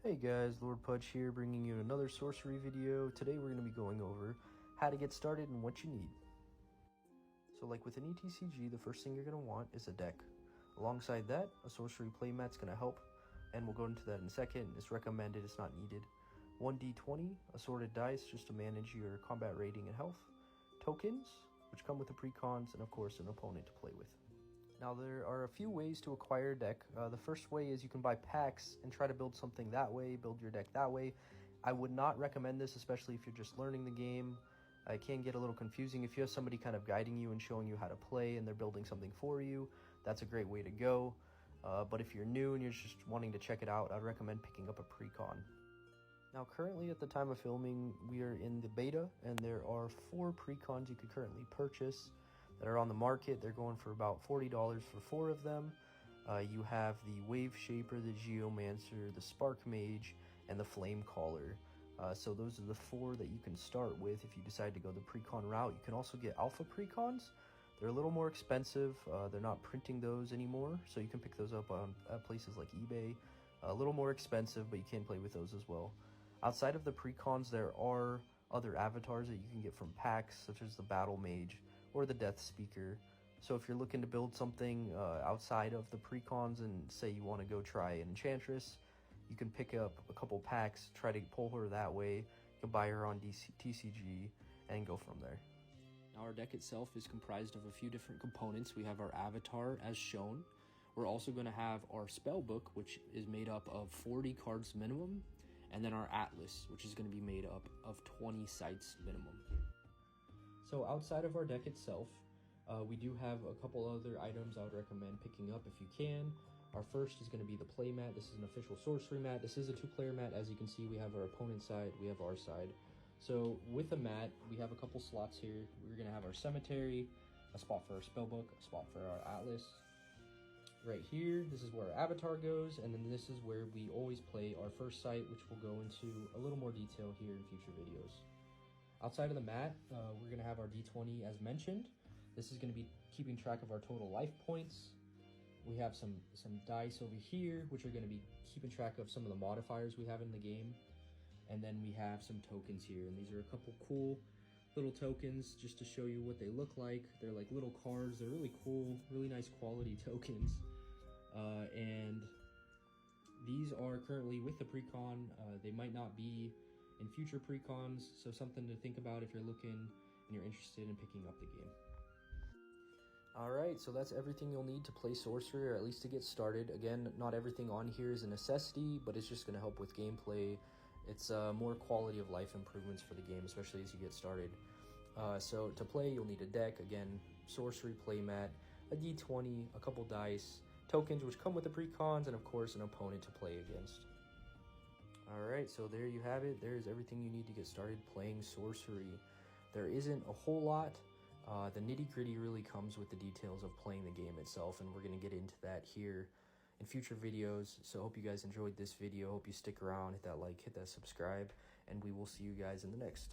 Hey guys, Lord Pudge here, bringing you another sorcery video. Today we're going to be going over how to get started and what you need. So like with an ETCG, the first thing you're going to want is a deck. Alongside that, a sorcery playmat's going to help, and we'll go into that in a second. It's recommended, it's not needed. 1d20, assorted dice just to manage your combat rating and health. Tokens, which come with the precons, and of course an opponent to play with. Now there are a few ways to acquire a deck. The first way is you can buy packs and try to build something that way, build your deck that way. I would not recommend this, especially if you're just learning the game. It can get a little confusing. If you have somebody kind of guiding you and showing you how to play and they're building something for you, that's a great way to go. But if you're new and you're just wanting to check it out, I'd recommend picking up a precon. Now currently at the time of filming, we are in the beta and there are 4 precons you could currently purchase that are on the market. They're going for about $40 for 4 of them. You have the Wave Shaper, the Geomancer, the Spark Mage, and the Flame Caller. So those are the 4 that you can start with if you decide to go the precon route. You can also get alpha precons. They're a little more expensive. They're not printing those anymore, so you can pick those up on places like eBay. A little more expensive, but you can play with those as well. Outside of the precons, there are other avatars that you can get from packs, such as the Battle Mage or the Death Speaker. So if you're looking to build something outside of the precons and say you want to go try an Enchantress, you can pick up a couple packs, try to pull her that way. You can buy her on TCG and go from there. Now our deck itself is comprised of a few different components. We have our avatar as shown. We're also going to have our spell book, which is made up of 40 cards minimum, and then our atlas, which is going to be made up of 20 sites minimum. So outside of our deck itself, we do have a couple other items I would recommend picking up if you can. Our first is going to be the play mat. This is an official sorcery mat. This is a 2-player mat. As you can see, we have our opponent's side, we have our side. So with the mat, we have a couple slots here. We're going to have our cemetery, a spot for our spellbook, a spot for our atlas. Right here, this is where our avatar goes, and then this is where we always play our first site, which we'll go into a little more detail here in future videos. Outside of the mat, we're going to have our D20 as mentioned. This is going to be keeping track of our total life points. We have some dice over here, which are going to be keeping track of some of the modifiers we have in the game. And then we have some tokens here, and these are a couple cool little tokens just to show you what they look like. They're like little cards. They're really cool, really nice quality tokens. And these are currently with the precon. They might not be in future precons, so something to think about if you're looking and you're interested in picking up the game. Alright, so that's everything you'll need to play sorcery, or at least to get started. Again, not everything on here is a necessity, but it's just going to help with gameplay. It's more quality of life improvements for the game, especially as you get started. So to play, you'll need a deck, again, sorcery playmat, a d20, a couple dice, tokens which come with the precons, and of course an opponent to play against. Alright, so there you have it. There's everything you need to get started playing sorcery. There isn't a whole lot. The nitty-gritty really comes with the details of playing the game itself, and we're going to get into that here in future videos. So I hope you guys enjoyed this video. Hope you stick around, hit that like, hit that subscribe, and we will see you guys in the next.